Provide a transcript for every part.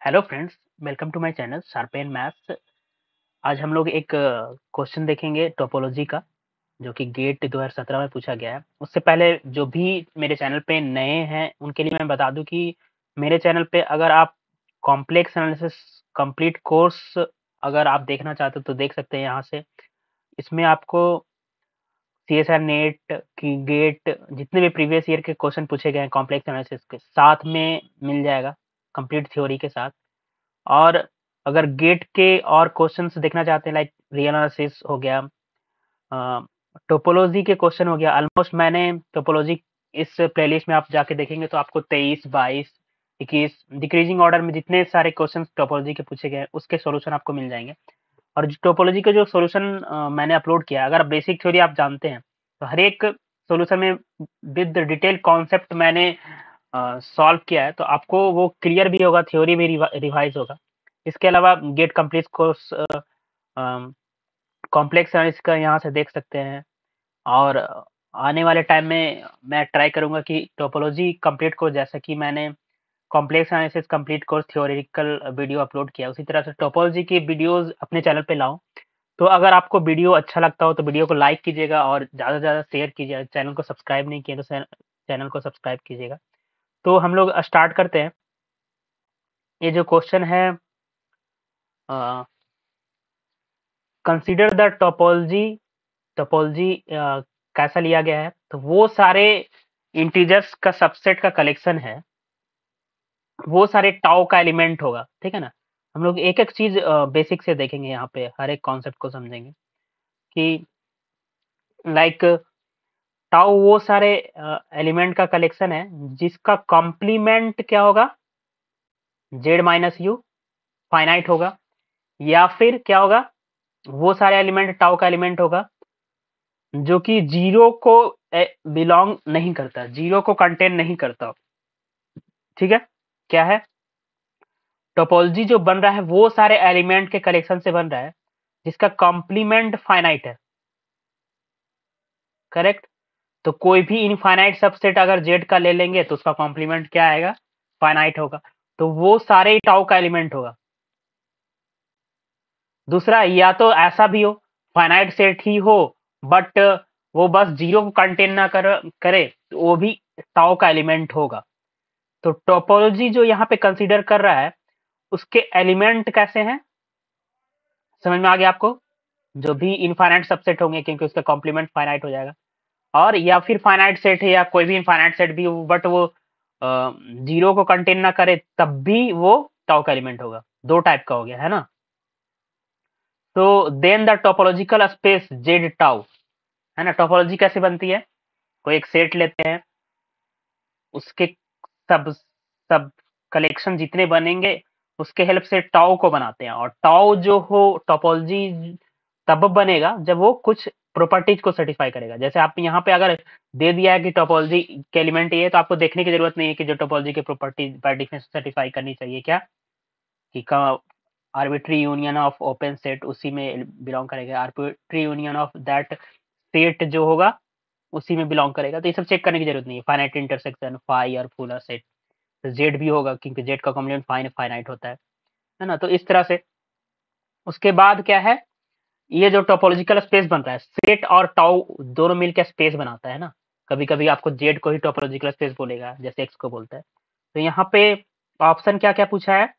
Hello friends, welcome to my channel sharpen maths. आज हम लोग एक क्वेश्चन देखेंगे टोपोलॉजी का, जो कि गेट 2017 में पूछा गया है। उससे पहले जो भी मेरे चैनल पे नए हैं उनके लिए मैं बता दूं कि मेरे चैनल पे अगर आप कॉम्प्लेक्स एनालिसिस कंप्लीट कोर्स अगर आप देखना चाहते हो तो देख सकते हैं यहाँ से। इसमें आपको सीएसआर नेट की गेट जितने भी प्रीवियस ईयर के क्वेश्चन पूछे गए हैं कॉम्प्लेक्स एनालिसिस के साथ में मिल जाएगा, कंप्लीट थ्योरी के साथ। और अगर गेट के और क्वेश्चंस देखना चाहते हैं, लाइक रियल एनालिसिस हो गया, टोपोलॉजी के क्वेश्चन हो गया, ऑलमोस्ट मैंने टोपोलॉजी इस प्लेलिस्ट में आप जाके देखेंगे तो आपको 23, 22, 21 डिक्रीजिंग ऑर्डर में जितने सारे क्वेश्चन टोपोलॉजी के पूछे गए हैं उसके सॉल्यूशन आपको मिल जाएंगे। और टोपोलॉजी का जो सॉल्यूशन मैंने अपलोड किया है, अगर बेसिक थ्योरी आप जानते हैं तो हर एक सॉल्यूशन में विद डिटेल कॉन्सेप्ट मैंने सॉल्व किया है, तो आपको वो क्लियर भी होगा, थ्योरी भी रिवाइज होगा। इसके अलावा get complete course complex analysis का यहाँ से देख सकते हैं। और आने वाले टाइम में मैं ट्राई करूंगा कि टोपोलॉजी कंप्लीट कोर्स, जैसा कि मैंने complex analysis complete course theoretical video upload किया, उसी तरह से टोपोलॉजी की वीडियोस अपने चैनल पे लाऊं। तो अगर आपको वीडियो अच्छा लगता हो तो वीडियो को लाइक कीजिएगा और ज़्यादा से ज़्यादा शेयर कीजिएगा। चैनल को सब्सक्राइब नहीं किया तो चैनल को सब्सक्राइब कीजिएगा। तो हम लोग स्टार्ट करते हैं। ये जो क्वेश्चन है, कंसीडर द टोपोलॉजी। टोपोलॉजी कैसा लिया गया है, तो वो सारे इंटीजर्स का सबसेट का कलेक्शन है, वो सारे टाउ का एलिमेंट होगा। ठीक है ना। हम लोग एक एक चीज बेसिक से देखेंगे, यहाँ पे हर एक कॉन्सेप्ट को समझेंगे कि लाइक टाउ वो सारे एलिमेंट का कलेक्शन है जिसका कॉम्प्लीमेंट क्या होगा, जेड माइनस यू फाइनाइट होगा। या फिर क्या होगा, वो सारे एलिमेंट टाउ का एलिमेंट होगा जो कि जीरो को बिलोंग नहीं करता, जीरो को कंटेन नहीं करता। ठीक है। क्या है, टोपोलॉजी जो बन रहा है वो सारे एलिमेंट के कलेक्शन से बन रहा है जिसका कॉम्प्लीमेंट फाइनाइट है। करेक्ट। तो कोई भी इनफाइनाइट सबसेट अगर जेड का ले लेंगे तो उसका कॉम्प्लीमेंट क्या आएगा, फाइनाइट होगा। तो वो सारे टाउ का एलिमेंट होगा। दूसरा, या तो ऐसा भी हो फाइनाइट सेट ही हो बट वो बस जीरो को कंटेन ना करे, तो वो भी टाउ का एलिमेंट होगा। तो टोपोलॉजी जो यहाँ पे कंसीडर कर रहा है उसके एलिमेंट कैसे हैं, समझ में आ गया आपको। जो भी इनफाइनाइट सबसेट होंगे क्योंकि उसका कॉम्प्लीमेंट फाइनाइट हो जाएगा, और या फिर फाइनाइट सेट है या कोई भी इनफाइनाइट सेट भी हो बट वो जीरो को कंटेन ना करे तब भी वो टाउ का एलिमेंट होगा। दो टाइप का हो गया है ना। तो then the topological space Z tau, है ना। टोपोलॉजी कैसे बनती है, कोई एक सेट लेते हैं, उसके सब सब कलेक्शन जितने बनेंगे उसके हेल्प से टाउ को बनाते हैं। और टाउ जो हो टोपोलॉजी तब बनेगा जब वो कुछ प्रॉपर्टीज को सेटिस्फाई करेगा। जैसे आप यहाँ पे अगर दे दिया है कि टोपोलॉजी के एलिमेंट ये है, तो आपको देखने की जरूरत नहीं है कि जो टोपोलॉजी के प्रॉपर्टीज बाय डिफरेंस सेटिस्फाई करनी चाहिए क्या, कि arbitrary union of open set उसी में बिलोंग करेगा, arbitrary union of that set जो होगा उसी में बिलोंग करेगा। तो ये सब चेक करने की जरूरत नहीं है, फाइनाइट इंटरसेक्शन फाई और फुलर सेट, तो जेड भी होगा क्योंकि जेड का कॉम्प्लीमेंट फाइनाइट होता है ना। तो इस तरह से उसके बाद क्या है, ये जो टोपोलॉजिकल स्पेस बनता है, सेट और टाउ दोनों मिलकर स्पेस बनाता है ना। कभी कभी आपको जेड को ही टोपोलॉजिकल स्पेस बोलेगा जैसे एक्स को बोलता है। तो यहाँ पे ऑप्शन क्या क्या पूछा है,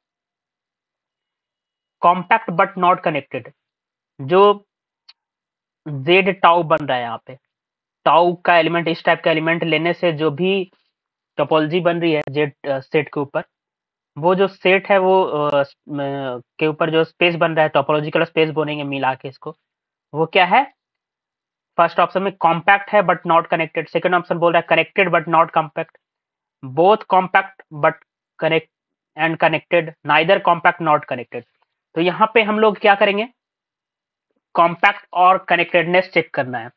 कॉम्पैक्ट बट नॉट कनेक्टेड। जो जेड टाउ बन रहा है यहाँ पे, टाउ का एलिमेंट, इस टाइप का एलिमेंट लेने से जो भी टोपोलॉजी बन रही है जेड सेट के ऊपर, वो जो सेट है वो के ऊपर जो स्पेस बन रहा है टोपोलॉजिकल स्पेस बोलेंगे मिला के इसको, वो क्या है। फर्स्ट ऑप्शन में कॉम्पैक्ट है but not connected, second option बोल रहा है connected but not compact, both compact but connect and connected, neither compact not connected. तो यहाँ पे हम लोग क्या करेंगे, कॉम्पैक्ट और कनेक्टेडनेस चेक करना है।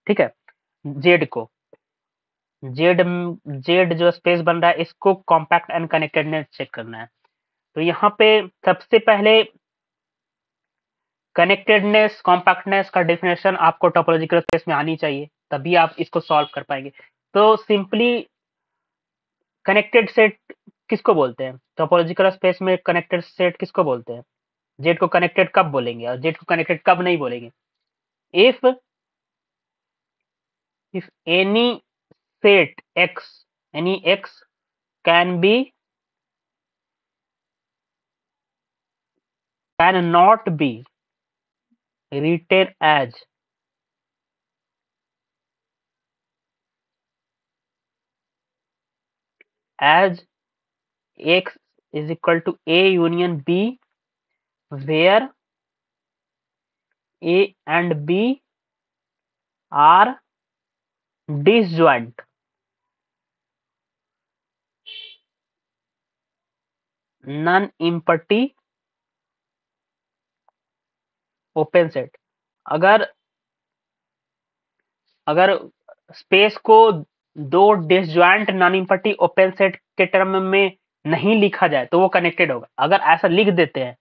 ठीक है। जेड को, जेड जेड जो स्पेस बन रहा है इसको कॉम्पैक्ट एंड कनेक्टेडनेस चेक करना है। तो यहाँ पे सबसे पहले कनेक्टेडनेस कॉम्पैक्टनेस का डेफिनेशन आपको टोपोलॉजिकल स्पेस में आनी चाहिए, तभी आप इसको सॉल्व कर पाएंगे। तो सिंपली कनेक्टेड सेट किसको बोलते हैं? टोपोलॉजिकल स्पेस में कनेक्टेड सेट किसको बोलते हैं? जेड को कनेक्टेड कब बोलेंगे और जेड को कनेक्टेड कब नहीं बोलेंगे? If if any set x, any x can be cannot be written as x is equal to A union B, where A and B are disjoint. Non-empty open set. अगर अगर space को दो disjoint non empty open set के term में नहीं लिखा जाए तो वो कनेक्टेड होगा। अगर ऐसा लिख देते हैं,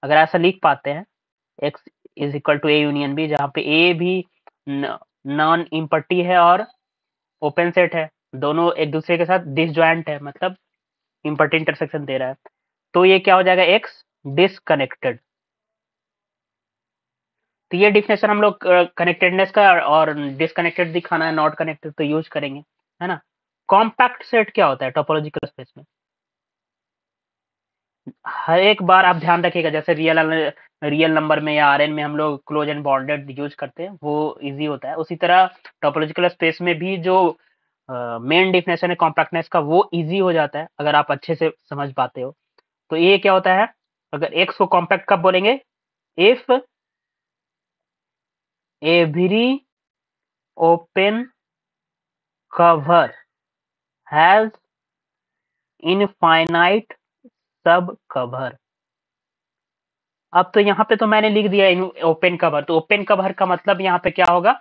अगर ऐसा लिख पाते हैं x is equal to A union B, जहाँ पे ए भी नॉन इम्पटी है और ओपन सेट है, दोनों एक दूसरे के साथ डिसजॉइंट है, मतलब इम्पटी इंटरसेक्शन दे रहा है, तो ये क्या हो जाएगा? x disconnected. तो ये डिफिनेशन हम लोग कनेक्टेडनेस का और डिसकनेक्टेड दिखाना है, नॉट कनेक्टेड तो यूज करेंगे, है ना। कॉम्पैक्ट सेट क्या होता है टोपोलॉजिकल स्पेस में? हर एक बार आप ध्यान रखिएगा, जैसे रियल नंबर में या आरएन में हम लोग क्लोज एंड बॉन्डेड यूज करते हैं, वो इजी होता है, उसी तरह टोपोलॉजिकल स्पेस में भी जो मेन डिफिनेशन है कॉम्पैक्टनेस का, वो इजी हो जाता है अगर आप अच्छे से समझ पाते हो। तो ये क्या होता है? अगर एक्स को कॉम्पैक्ट कब बोलेंगे? If every open cover has infinite सब कवर। अब तो यहाँ पे तो मैंने लिख दिया ओपन कवर, तो ओपन कवर का मतलब यहाँ पे क्या होगा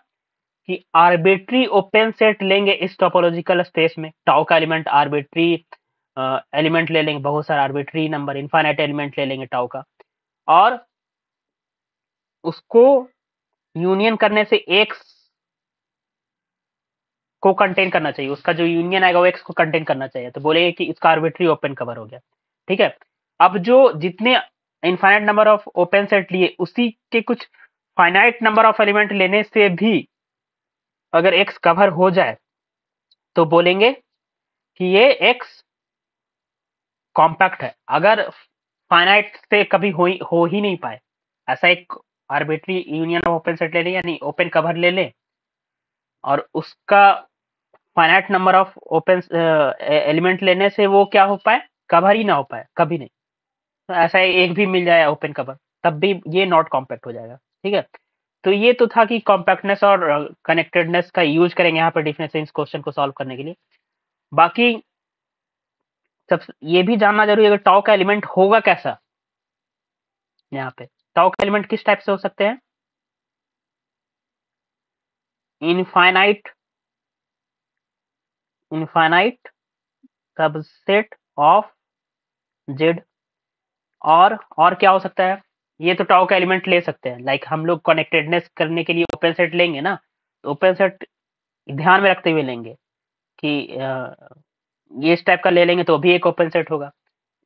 कि आर्बिट्री ओपन सेट लेंगे इस टोपोलॉजिकल स्पेस में, टाउ का एलिमेंट आर्बिट्री एलिमेंट ले लेंगे, बहुत सारा आर्बिट्री नंबर इनफाइनाइट एलिमेंट ले लेंगे टाउ का, और उसको यूनियन करने से एक्स को कंटेन करना चाहिए, उसका जो यूनियन आएगा वो एक्स को कंटेन करना चाहिए, तो बोलेंगे कि इसका आर्बिट्री ओपन कवर हो गया। ठीक है, अब जो जितने infinite number of open set लिए उसी के कुछ फाइनाइट नंबर ऑफ एलिमेंट लेने से भी अगर एक्स कवर हो जाए तो बोलेंगे कि ये एक्स कॉम्पैक्ट है। अगर फाइनाइट से कभी हो ही नहीं पाए, ऐसा एक arbitrary union of open set ले लें, यानी ओपन कवर ले लें, और उसका finite number of open element लेने से वो क्या हो पाए? कवर ही ना हो पाए, कभी नहीं। तो ऐसा एक भी मिल जाए ओपन कवर, तब भी ये नॉट कॉम्पैक्ट हो जाएगा। ठीक है, तो ये तो था कि कॉम्पैक्टनेस और कनेक्टेडनेस का यूज करेंगे यहाँ पर डिफिनेशन इस क्वेश्चन को सॉल्व करने के लिए। बाकी सब ये भी जानना जरूरी है कि टाउ का एलिमेंट होगा कैसा। यहाँ पे टाउ का एलिमेंट किस टाइप से हो सकते हैं? Infinite infinite subset of Z. और क्या हो सकता है? ये तो टाउ का एलिमेंट ले सकते हैं, लाइक हम लोग कनेक्टेडनेस करने के लिए ओपन सेट लेंगे ना, तो ओपन सेट ध्यान में रखते हुए लेंगे कि ये इस टाइप का ले लेंगे तो भी एक ओपन सेट होगा,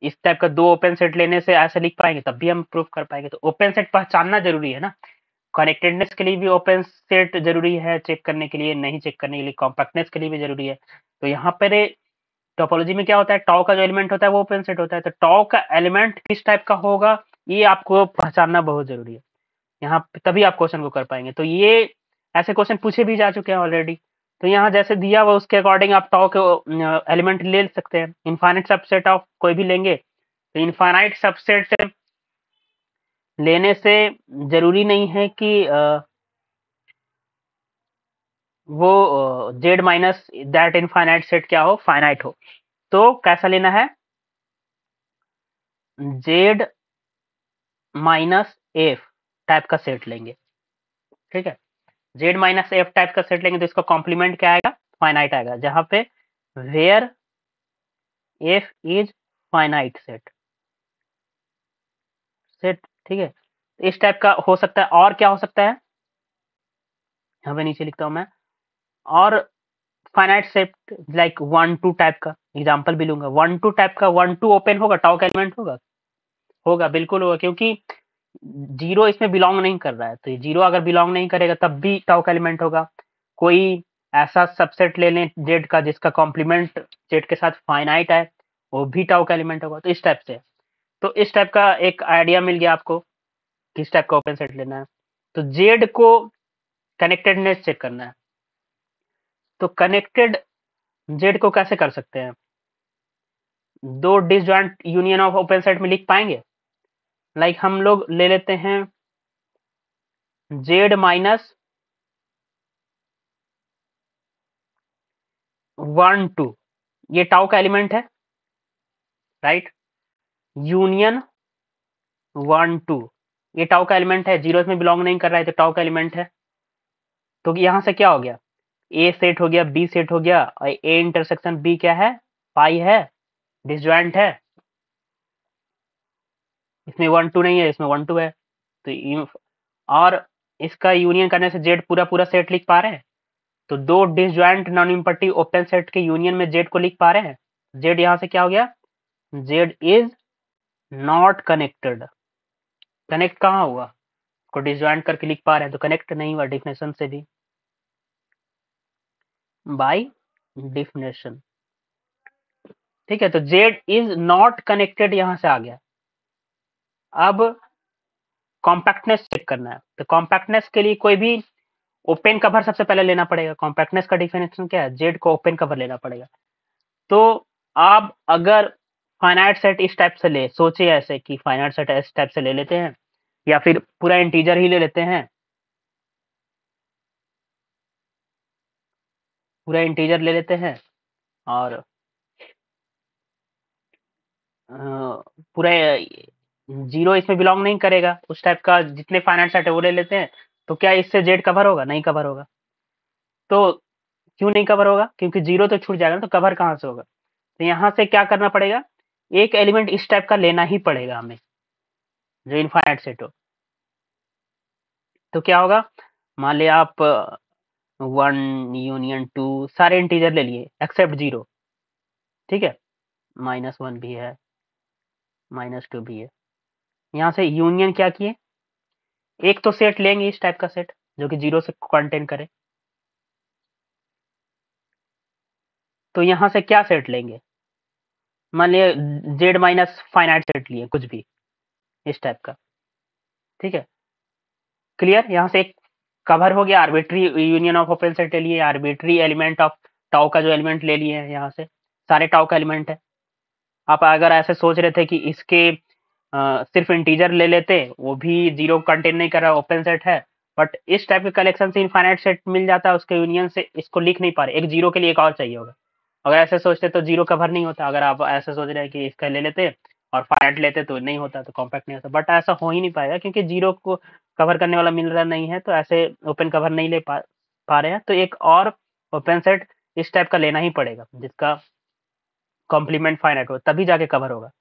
इस टाइप का दो ओपन सेट लेने से ऐसे लिख पाएंगे तब भी हम प्रूव कर पाएंगे। तो ओपन सेट पहचानना जरूरी है ना, कनेक्टेडनेस के लिए भी ओपन सेट जरूरी है चेक करने के लिए, नहीं चेक करने के लिए कॉम्पैक्टनेस के लिए भी जरूरी है। तो यहाँ पर टोपोलॉजी में क्या होता है, टाउ का जो एलिमेंट होता है वो ओपन सेट होता है, तो टाउ का एलिमेंट किस टाइप का होगा ये आपको पहचानना बहुत जरूरी है, यहाँ तभी आप क्वेश्चन को कर पाएंगे। तो ये ऐसे क्वेश्चन पूछे भी जा चुके हैं ऑलरेडी, तो यहाँ जैसे दिया हुआ उसके अकॉर्डिंग आप टाउ के एलिमेंट ले सकते हैं। इनफाइनाइट सबसेट ऑफ कोई भी लेंगे तो इनफाइनाइट सबसेट लेने से जरूरी नहीं है कि वो Z minus that infinite set क्या हो, फाइनाइट हो। तो कैसा लेना है? जेड माइनस एफ टाइप का सेट लेंगे। ठीक है, जेड माइनस एफ टाइप का सेट लेंगे तो इसका कॉम्प्लीमेंट क्या आएगा? फाइनाइट आएगा, जहां पे where F is finite set set. ठीक है, इस टाइप का हो सकता है। और क्या हो सकता है, यहाँ पे नीचे लिखता हूं मैं, और फाइनाइट सेट लाइक 1 2 टाइप का एग्जांपल भी लूंगा। 1 2 टाइप का 1 2 ओपन होगा, टाउ का एलिमेंट होगा, होगा बिल्कुल होगा, क्योंकि जीरो इसमें बिलोंग नहीं कर रहा है। तो जीरो अगर बिलोंग नहीं करेगा तब भी टाउ का एलिमेंट होगा। कोई ऐसा सबसेट ले लें जेड का जिसका कॉम्प्लीमेंट जेड के साथ फाइनाइट है, वो भी टाउ का एलिमेंट होगा। तो इस टाइप से, तो इस टाइप का एक आइडिया मिल गया आपको किस टाइप का ओपन सेट लेना है। तो जेड को कनेक्टेडनेस चेक करना है। तो कनेक्टेड जेड को कैसे कर सकते हैं? दो disjoint union of open set में लिख पाएंगे। लाइक हम लोग ले लेते हैं जेड माइनस 1 2, ये टाउ का एलिमेंट है, राइट। यूनियन 1 2, ये टाउ का एलिमेंट है, जीरो इसमें बिलोंग नहीं कर रहा है तो टाउ का एलिमेंट है। तो यहां से क्या हो गया, ए सेट हो गया, बी सेट हो गया, और ए इंटरसेक्शन बी क्या है, पाई है, डिसजॉइंट है। इसमें 1 2 नहीं है, इसमें 1 2 है। तो और इसका यूनियन करने से जेड पूरा पूरा सेट लिख पा रहे हैं। तो दो डिसजॉइंट नॉन इम्पट्टी ओपन सेट के यूनियन में जेड को लिख पा रहे हैं। जेड यहां से क्या हो गया, Z is not connected. Connect कहाँ हुआ, को डिसजॉइंट करके लिख पा रहे हैं तो कनेक्ट नहीं हुआ डिफिनेशन से भी, बाय डिफिनेशन। ठीक है, तो जेड इज नॉट कनेक्टेड यहां से आ गया। अब कॉम्पैक्टनेस चेक करना है। तो कॉम्पैक्टनेस के लिए कोई भी ओपन कवर सबसे पहले लेना पड़ेगा। कॉम्पैक्टनेस का डिफिनेशन क्या है, जेड को ओपन कवर लेना पड़ेगा। तो आप अगर फाइनाइट सेट इस टाइप से ले, सोचे ऐसे कि फाइनाइट सेट इस टाइप से ले लेते हैं, या फिर पूरा इंटीजर ही ले लेते हैं, पूरा इंटीजर ले लेते हैं, और पूरा जीरो इसमें बिलोंग नहीं करेगा, उस टाइप का जितने फाइनाइट सेट है वो ले लेते हैं। तो क्या इससे जेड कवर होगा, नहीं कवर होगा। तो क्यों नहीं कवर होगा, क्योंकि जीरो तो छूट जाएगा ना, तो कवर कहाँ से होगा। तो यहाँ से क्या करना पड़ेगा, एक एलिमेंट इस टाइप का लेना ही पड़ेगा हमें, जो इनफाइनाइट सेट हो। तो क्या होगा, मान लिया आप 1 यूनियन 2 सारे इंटीजर ले लिए एक्सेप्ट जीरो, ठीक है, -1 भी है, -2 भी है। यहाँ से यूनियन क्या किए, एक तो सेट लेंगे इस टाइप का सेट जो कि जीरो से कंटेन करे। तो यहाँ से क्या सेट लेंगे, मान लिया जेड माइनस फाइनाइट सेट लिए कुछ भी इस टाइप का, ठीक है, क्लियर। यहाँ से एक कवर हो गया, arbitrary union of open set ले लिए, आर्बिट्री एलिमेंट ऑफ टाउ का जो एलिमेंट ले लिए हैं, यहाँ से सारे टाउ का एलिमेंट है। आप अगर ऐसे सोच रहे थे कि इसके सिर्फ इंटीजर ले लेते, वो भी जीरो कंटेन नहीं कर रहा, ओपन सेट है, बट इस टाइप के कलेक्शन से इनफाइनाइट सेट मिल जाता है, उसके यूनियन से इसको लिख नहीं पा रहे, एक जीरो के लिए एक और चाहिए होगा। अगर ऐसे सोचते तो जीरो कवर नहीं होता। अगर आप ऐसे सोच रहे हैं कि इसका ले लेते और फाइनाइट लेते तो नहीं होता, तो कॉम्पैक्ट नहीं होता, बट ऐसा हो ही नहीं पाएगा क्योंकि जीरो को कवर करने वाला मिल रहा नहीं है, तो ऐसे ओपन कवर नहीं ले पा रहे हैं। तो एक और ओपन सेट इस टाइप का लेना ही पड़ेगा जिसका कॉम्प्लीमेंट फाइनाइट हो, तभी जाके कवर होगा।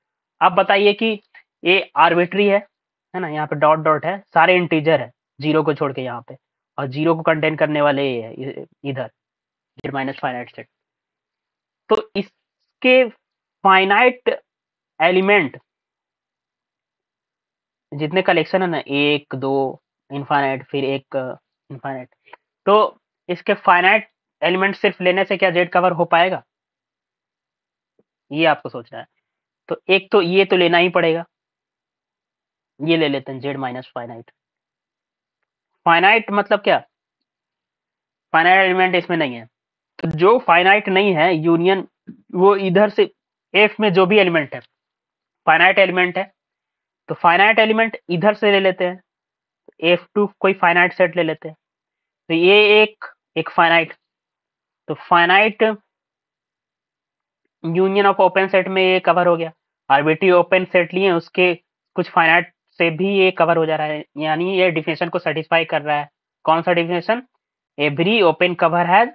आप बताइए कि ये आर्बिट्री है ना, यहाँ पे डॉट डॉट है, सारे इंटीजर है जीरो को छोड़ के यहाँ पे, और जीरो को कंटेन करने वाले ये है इधर, जेड माइनस फाइनाइट सेट। तो इसके फाइनाइट एलिमेंट जितने कलेक्शन है ना, 1 2 इनफाइनाइट, फिर एक इनफाइनाइट, तो इसके फाइनाइट एलिमेंट सिर्फ लेने से क्या जेड कवर हो पाएगा, ये आपको सोचना है। तो एक तो ये तो लेना ही पड़ेगा, ये ले लेते हैं जेड माइनस फाइनाइट। फाइनाइट मतलब क्या, फाइनाइट एलिमेंट इसमें नहीं है। तो जो फाइनाइट नहीं है यूनियन, वो इधर से एफ में जो भी एलिमेंट है फाइनाइट एलिमेंट है, तो फाइनाइट एलिमेंट इधर से ले लेते हैं, F2 कोई फाइनाइट सेट ले लेते हैं। तो ये एक फाइनाइट, तो finite union of open set में ये कवर हो गया। आर्बिट्री ओपन सेट लिए उसके कुछ फाइनाइट से भी ये कवर हो जा रहा है, यानी ये डिफिनेशन को सेटिस्फाई कर रहा है। कौन सा definition, every open cover has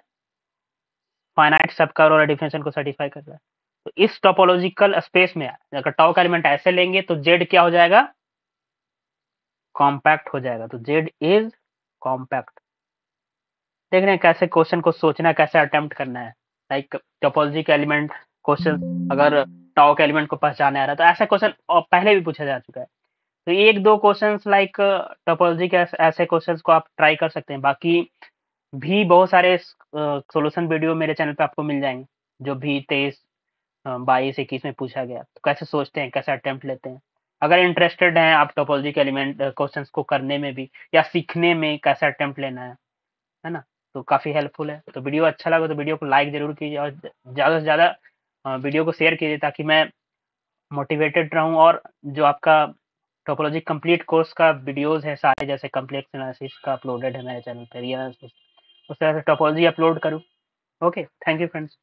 finite सब कवर वाला डिफिनेशन को सेटिस्फाई कर रहा है। तो इस टोपोलॉजिकल स्पेस में अगर टाउ का एलिमेंट ऐसे लेंगे तो जेड क्या हो जाएगा, कॉम्पैक्ट हो जाएगा। तो जेड इज कॉम्पैक्ट। देख रहे हैं कैसे क्वेश्चन को सोचना है, कैसे अटेम्प्ट करना है। लाइक टोपोलॉजी के एलिमेंट क्वेश्चन, अगर टाउ के एलिमेंट को पहचाने आ रहा है तो ऐसा क्वेश्चन पहले भी पूछा जा चुका है। तो एक दो क्वेश्चंस लाइक टोपोलॉजी के ऐसे क्वेश्चंस को आप ट्राई कर सकते हैं। बाकी भी बहुत सारे सॉल्यूशन वीडियो मेरे चैनल पे आपको मिल जाएंगे, जो भी 23, 22, 21 में पूछा गया, तो कैसे सोचते हैं, कैसे अटेम्प्ट लेते हैं। अगर इंटरेस्टेड हैं आप टोपोलॉजी के एलिमेंट क्वेश्चंस को करने में भी, या सीखने में कैसे अटेम्प्ट लेना है ना, तो काफ़ी हेल्पफुल है। तो वीडियो अच्छा लगा तो वीडियो को लाइक ज़रूर कीजिए, और ज़्यादा से ज़्यादा वीडियो को शेयर कीजिए, ताकि मैं मोटिवेटेड रहूँ। और जो आपका टोपोलॉजी कंप्लीट कोर्स का वीडियोस है सारे, जैसे कॉम्प्लेक्स एनालिसिस का अपलोडेड है मेरे चैनल पे, रियल एनालिसिस, उस तरह से टोपोलॉजी अपलोड करूँ। Okay, thank you friends.